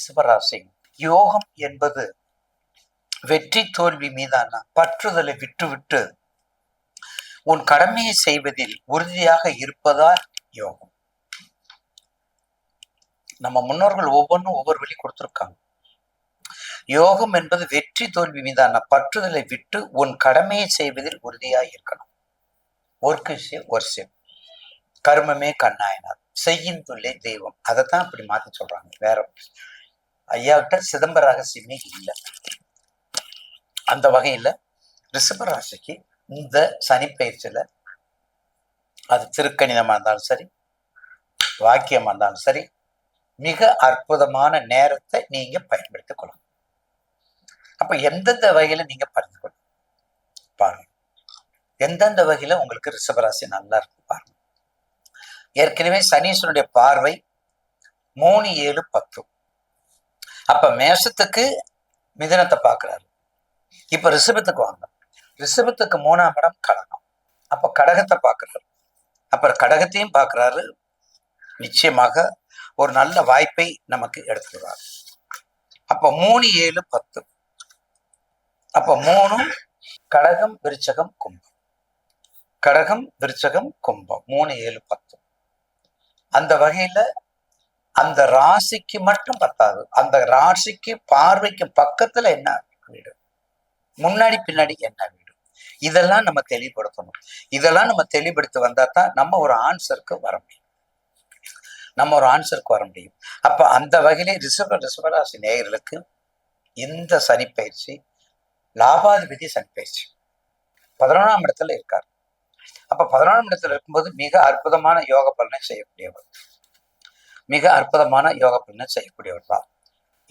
ரிஷபராசி. யோகம் என்பது வெற்றி தோல்வி மீதான பற்றுதலை விட்டுவிட்டு உன் கடமையை செய்வதில் உறுதியாக இருப்பதால் யோகம். நம்ம முன்னோர்கள் ஒவ்வொன்றும் ஒவ்வொரு வழி கொடுத்திருக்காங்க. யோகம் என்பது வெற்றி தோல்வி மீதான பற்றுதலை விட்டு உன் கடமையை செய்வதில் உறுதியாக இருக்கணும். ஒர்க்கு ஒர்ஷிப், கர்மமே கண்ணாயினார், செய்யின் தொல்லை தெய்வம். அதைத்தான் இப்படி மாத்தி சொல்றாங்க. வேற ஐயாவிட்ட சிதம்பர ரகசியமே இல்லை. அந்த வகையில ரிஷபராசிக்கு இந்த சனிப்பயிற்சியில அது திருக்கணிதமா இருந்தாலும் சரி, வாக்கியமா இருந்தாலும் சரி, மிக அற்புதமான நேரத்தை நீங்க பயன்படுத்திக் கொள்ளணும். அப்ப எந்தெந்த வகையில நீங்க பறிந்து கொள்ளணும் பாருங்க. எந்தெந்த வகையில உங்களுக்கு ரிஷபராசி நல்லா இருக்கு பாருங்க. ஏற்கனவே சனீஸ்வரனுடைய பார்வை 3, 7, 10. அப்ப மேஷத்துக்கு மிதனத்தை பார்க்கிறாரு. இப்ப ரிஷபத்துக்கு வாங்க. ரிஷபத்துக்கு 3ஆம் இடம் கடகம். அப்ப கடகத்தை பார்க்கிறாரு. அப்புறம் கடகத்தையும் பார்க்கிறாரு. நிச்சயமாக ஒரு நல்ல வாய்ப்பை நமக்கு எடுத்துக்கிறார். அப்ப 3, 7, 10. அப்ப 3 கடகம், விருச்சகம், கும்பம். கடகம், விருச்சகம், கும்பம். 3, 7, 10. அந்த வகையில அந்த ராசிக்கு மட்டும் பத்தாது. அந்த ராசிக்கு பார்வைக்கு பக்கத்துல என்ன வீடு, முன்னாடி பின்னாடி என்ன வீடு, இதெல்லாம் நம்ம தெளிவுபடுத்தணும். இதெல்லாம் நம்ம தெளிவுபடுத்தி வந்தா தான் நம்ம ஒரு ஆன்சருக்கு வர முடியும். அப்ப அந்த வகையிலே ரிஷபராசி நேயர்களுக்கு இந்த சனிப்பயிற்சி லாபாதிபதி சனிப்பயிற்சி 11ஆம் இடத்துல இருக்கார். அப்ப 11ஆம் இடத்துல இருக்கும்போது மிக அற்புதமான யோக பலனை செய்யக்கூடியவர் தான்.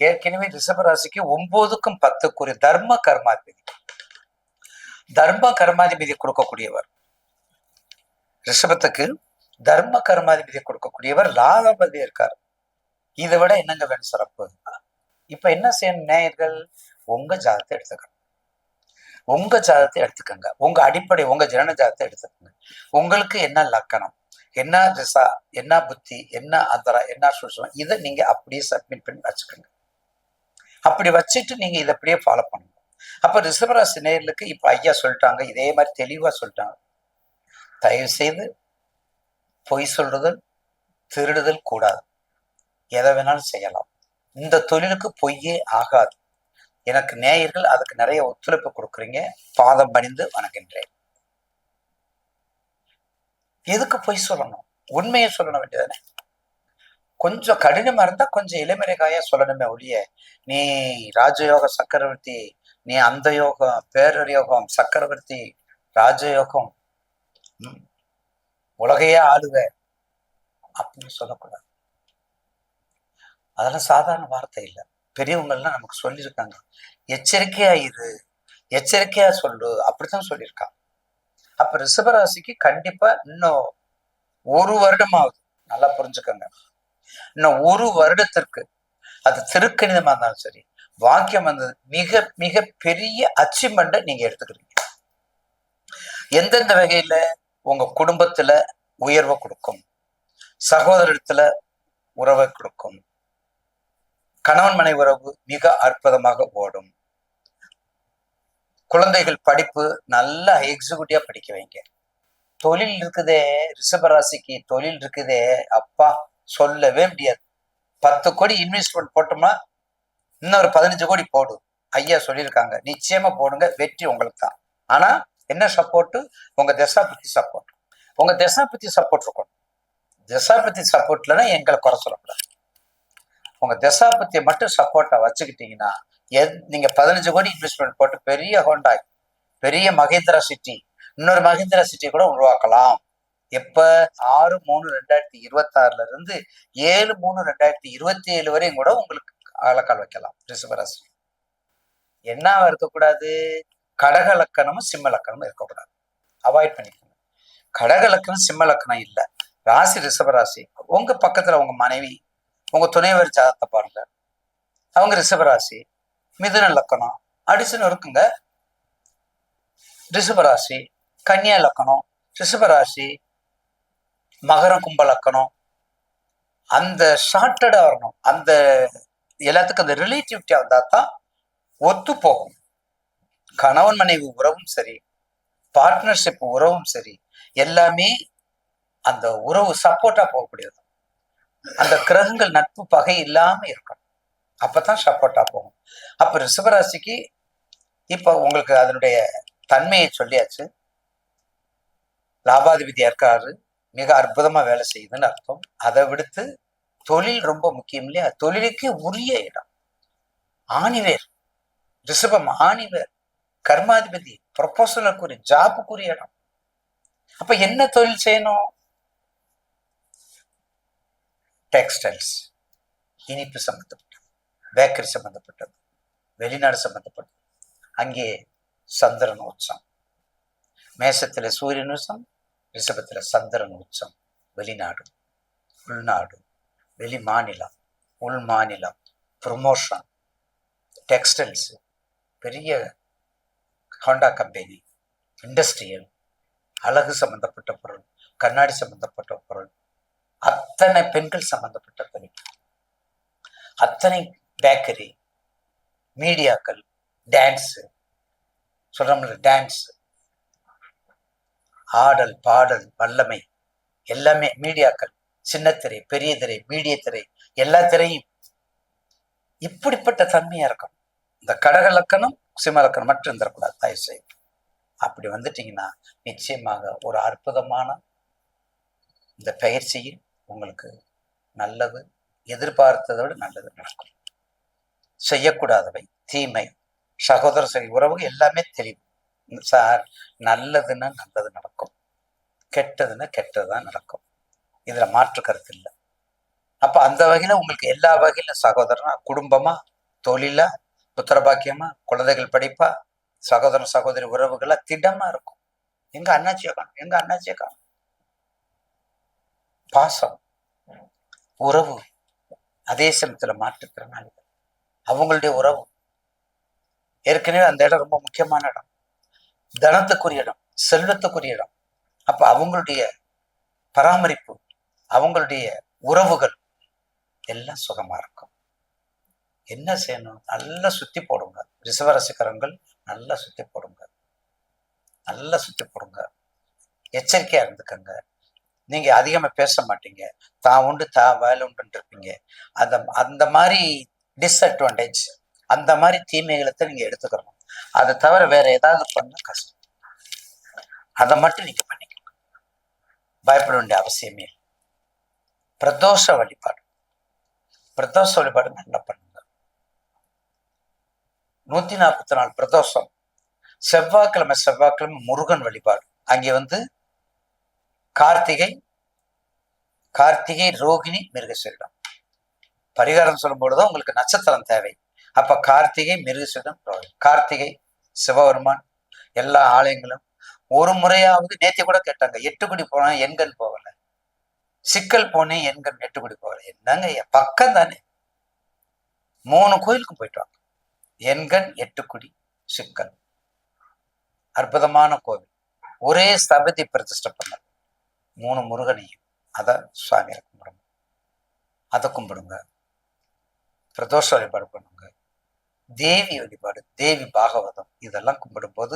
ஏற்கனவே ரிஷபராசிக்கு 9க்கும் 10க்குரிய தர்ம கர்மாதிபதி கொடுக்கக்கூடியவர். ரிஷபத்துக்கு தர்ம கர்மாதிபதி கொடுக்கக்கூடியவர் லாபாதிபதி இருக்கார். இதை விட என்னங்க வேணும் சிறப்பு? இப்ப என்ன செய்யணும் நேயர்கள்? உங்க ஜாதகத்தை எடுத்துக்கங்க. உங்க அடிப்படை, உங்க ஜனன ஜாதகத்தை எடுத்துக்கங்க. உங்களுக்கு என்ன லக்கணம், என்ன திசா, என்ன புத்தி, என்ன அந்தரா, என்ன சூட்சமம், இதை நீங்க அப்படியே சப்மிட் பண்ணி வச்சுக்கோங்க. அப்படி வச்சுட்டு நீங்க இதை அப்படியே ஃபாலோ பண்ணுங்க. அப்ப ரிஷபராசி நேயர்களுக்கு இப்ப ஐயா சொல்லிட்டாங்க, இதே மாதிரி தெளிவா சொல்லிட்டாங்க. தயவு செய்து பொய் சொல்றதல், திருடுதல் கூடாது. எதை வேணாலும் செய்யலாம். இந்த தொழிலுக்கு பொய்யே ஆகாது. எனக்கு நேயர்கள் அதுக்கு நிறைய ஒத்துழைப்பு கொடுக்குறீங்க. பாதம் பணிந்து வணங்குகின்றேன். எதுக்கு பொய் சொல்லணும்? உண்மையை சொல்லணும் வேண்டியதானே. கொஞ்சம் கடினமா இருந்தா கொஞ்சம் இளமறைகாயா சொல்லணுமே ஒழிய, நீ ராஜயோக சக்கரவர்த்தி, நீ அந்த யோகம், பேரர் யோகம், சக்கரவர்த்தி, ராஜயோகம், உலகையே ஆளுவ அப்படின்னு சொல்லக்கூடாது. அதெல்லாம் சாதாரண வார்த்தை இல்லை. பெரியவங்கள்லாம் நமக்கு சொல்லியிருக்காங்க. எச்சரிக்கையா சொல்லு, அப்படித்தான் சொல்லியிருக்காங்க. அப்ப ரிஷபராசிக்கு கண்டிப்பா இன்னும் 1 வருடமாவது, நல்லா புரிஞ்சுக்கங்க, இன்னும் 1 வருடத்திற்கு அது திருக்கணிதமா இருந்தாலும் சரி, வாக்கியம் வந்தது மிக மிக பெரிய அச்சீவ்மெண்ட்டை நீங்க எடுத்துக்கிறீங்க. எந்தெந்த வகையில? உங்க குடும்பத்துல உயர்வை கொடுக்கும், சகோதரத்துல உறவை கொடுக்கும், கணவன் மனை உறவு மிக அற்புதமாக ஓடும், குழந்தைகள் படிப்பு நல்லா எக்ஸிக்யூட்டிவா படிக்க வைங்க. தொழில் இருக்குதே, ரிஷபராசிக்கு தொழில் இருக்குதே, அப்பா சொல்லவே முடியாது. 10 கோடி இன்வெஸ்ட்மெண்ட் போட்டோம்னா இன்னொரு 15 கோடி போடும். ஐயா சொல்லியிருக்காங்க, நிச்சயமா போடுங்க, வெற்றி உங்களுக்கு தான். ஆனா என்ன சப்போர்ட்? உங்க தசாபுத்தி சப்போர்ட். உங்க தசாபுத்தி சப்போர்ட் இருக்கணும். தசாபுத்தி சப்போர்ட் இல்லைன்னா எங்களை குறை சொல்லக்கூடாது. உங்க தசாபத்தியை மட்டும் சப்போர்ட்டா வச்சுக்கிட்டீங்கன்னா, நீங்க 15 கோடி இன்வெஸ்ட்மெண்ட் போட்டு பெரிய ஹோண்டாய், பெரிய மகேந்திரா சிட்டி, இன்னொரு மகேந்திரா சிட்டி கூட உருவாக்கலாம். எப்ப? 6/3/2026 இருந்து 7/3/2027 வரையும் கூட உங்களுக்கு அலக்கால் வைக்கலாம். ரிஷபராசி என்னவா இருக்கக்கூடாது? கடக லக்கணமும் சிம்ம லக்கணமும் இருக்கக்கூடாது. அவாய்ட் பண்ணிக்கணும். கடக லக்கணம் சிம்ம லக்கணம் இல்லை. ராசி ரிஷபராசி. உங்க பக்கத்துல உங்க மனைவி, உங்க துணைவர் ஜாதகத்தை பாருங்க. அவங்க ரிஷபராசி, மிதுன லக்கணம் அடிச்சுன்னு இருக்குங்க. ரிஷபராசி கன்னியா லக்கணம், ரிஷபராசி மகரம் கும்ப லக்கணம். அந்த ஷார்ட்டடா வரணும். அந்த எல்லாத்துக்கும் அந்த ரிலேட்டிவிட்டியா வந்தா தான் ஒத்து போகும். கணவன் மனைவி உறவும் சரி, பார்ட்னர்ஷிப் உறவும் சரி, எல்லாமே அந்த உறவு சப்போர்ட்டா போகக்கூடியது. அந்த கிரகங்கள் நட்பு பகை இல்லாம இருக்கணும், அப்பதான் சப்போர்ட்டா போகும். அப்ப ரிஷபராசிக்கு இப்ப உங்களுக்கு அதனுடைய தன்மையை சொல்லியாச்சு. லாபாதிபதியா இருக்காரு, மிக அற்புதமா வேலை செய்யுதுன்னு அர்த்தம். அதை விடுத்து தொழில் ரொம்ப முக்கியம் இல்லையா? தொழிலுக்கு உரிய இடம் ஆணிவேர், ரிஷபம் ஆணிவேர், கர்மாதிபதி, ப்ரொபோசலுக்குரிய ஜாபுக்குரிய இடம். அப்ப என்ன தொழில் செய்யணும்? டெக்ஸ்டைல்ஸ், இனிப்பு சம்பந்தப்பட்டது, பேக்கரி சம்பந்தப்பட்டது, வெளிநாடு சம்பந்தப்பட்டது. அங்கே சந்திரன் உச்சம், மேசத்துல சூரியன் உச்சம், ரிஷபத்துல சந்திரன் உச்சம். வெளிநாடு, உள்நாடு, வெளி மாநிலம், உள் மாநிலம், ப்ரொமோஷன், டெக்ஸ்டைல்ஸ், பெரிய ஹோண்டா கம்பெனி, இண்டஸ்ட்ரியல், அழகு சம்பந்தப்பட்ட பொருள், கண்ணாடி சம்பந்தப்பட்ட பொருள், அத்தனை பெண்கள் சம்பந்தப்பட்ட தொழில், அத்தனை பேக்கரி, மீடியாக்கள், டான்ஸ் சொல்றோம்ல, டான்ஸ், ஆடல் பாடல் வல்லமை, எல்லாமே மீடியாக்கள், சின்ன திரை, பெரிய திரை, மீடிய திரை, எல்லா திரையும் இப்படிப்பட்ட தன்மையா இருக்கும். இந்த கடக லக்கணம் சிம்ம லக்கணம் மட்டும் இருந்துடக்கூடாது தயவு செய்து. அப்படி வந்துட்டீங்கன்னா நிச்சயமாக ஒரு அற்புதமான இந்த பயிற்சியில் உங்களுக்கு நல்லது, எதிர்பார்த்ததை விட நல்லது நடக்கும். செய்யக்கூடாதவை, தீமை, சகோதர சரி உறவுகள் எல்லாமே தெளிவு. சார், நல்லதுன்னா நல்லது நடக்கும், கெட்டதுன்னா கெட்டதுதான் நடக்கும், இதுல மாற்று கருத்து இல்லை. அப்ப அந்த வகையில உங்களுக்கு எல்லா வகையில சகோதரனா, குடும்பமா, தொழிலா, புத்திரபாக்கியமா, குழந்தைகள் படிப்பா, சகோதரன் சகோதரி உறவுகளா திடமா இருக்கும். எங்க அண்ணாச்சியை காணும், எங்க அண்ணாச்சியை காணும். பாசம், உறவு, அதே சமயத்துல மாற்றுத்திறனாளிகள், அவங்களுடைய உறவு ஏற்கனவே அந்த இடம் ரொம்ப முக்கியமான இடம், தனத்துக்குரிய இடம், செல்வத்துக்குரிய இடம். அப்ப அவங்களுடைய பராமரிப்பு, அவங்களுடைய உறவுகள் எல்லாம் சுகமா இருக்கும். என்ன செய்யணும்? நல்லா சுத்தி போடுங்க. ரிஷபராசிக்காரங்கள் நல்லா சுத்தி போடுங்க, நல்லா சுத்தி போடுங்க. எச்சரிக்கையா இருந்துக்கங்க. நீங்க அதிகமா பேச மாட்டீங்க, தான் உண்டு தான் வேலை உண்டு இருப்பீங்க. அந்த அந்த மாதிரி டிஸ்அட்வான்டேஜ், அந்த மாதிரி தீமைகளை நீங்க எடுத்துக்கணும். அதை தவிர வேற ஏதாவது பண்ண கஷ்டம். அதை மட்டும் நீங்க பண்ணிக்கணும், பயப்பட வேண்டிய அவசியமே இல்லை. பிரதோஷ வழிபாடு, பிரதோஷ வழிபாடு நல்லா பண்ணுங்க. 144 பிரதோஷம், செவ்வாய்க்கிழமை முருகன் வழிபாடு. அங்கே கார்த்திகை, ரோகிணி, மிருகசீரிடம் பரிகாரம் சொல்லும் பொழுதுதான் உங்களுக்கு நட்சத்திரம் தேவை. அப்ப கார்த்திகை, மிருகசீரிடம், ரோகிணி. கார்த்திகை சிவபெருமான், எல்லா ஆலயங்களும் ஒரு முறையாவது, நேத்தி கூட கேட்டாங்க, 8 குடி போனா எண்கண் போகல, சிக்கல் போனேன் எண்கண் 8 குடி போகல. என்னங்க, பக்கம் தானே, 3 கோயிலுக்கும் போயிட்டு வாங்க. எண்கண், 8 குடி, சிக்கல், அற்புதமான கோவில். ஒரே ஸ்தபதி பிரதிஷ்டை பண்ணது, 3 முருகனையும். அத சுவாமியை கும்பிடுங்க, அதை கும்பிடுங்க. பிரதோஷ வழிபாடு பண்ணுங்க, தேவி வழிபாடு, தேவி பாகவதம், இதெல்லாம் கும்பிடும் போது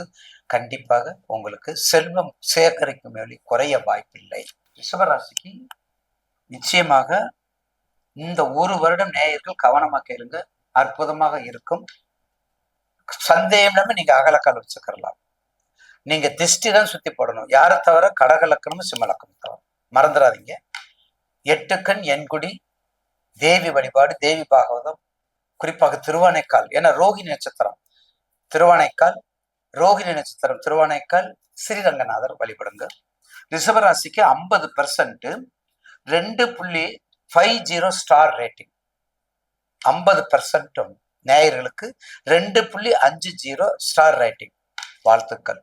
கண்டிப்பாக உங்களுக்கு செல்வம் சேகரிக்கும் மேலே குறைய வாய்ப்பில்லை. ரிஷபராசிக்கு நிச்சயமாக இந்த 1 வருடம் நேயர்கள் கவனமா கேளுங்க, அற்புதமாக இருக்கும். சந்தேகம் இல்லாம நீங்க அகலக்கால் வச்சுக்கலாம். நீங்க திஷ்டி தான் சுத்தி போடணும், யாரை தவிர கடக லக்கணமும் சிம்ம லக்கணம் தவிர. மறந்துடாதீங்க. 8 கண் எண்குடி, தேவி வழிபாடு, தேவி பாகவதம், குறிப்பாக திருவானைக்கால். ஏன்னா ரோகிணி நட்சத்திரம் திருவானைக்கால், ரோகிணி நட்சத்திரம் திருவானைக்கால், ஸ்ரீரங்கநாதர் வழிபடுங்க. ரிஷபராசிக்கு 50% 2.50 ஸ்டார் ரேட்டிங். 50% நேயர்களுக்கு 2.50 ஸ்டார் ரேட்டிங். வாழ்த்துக்கள்.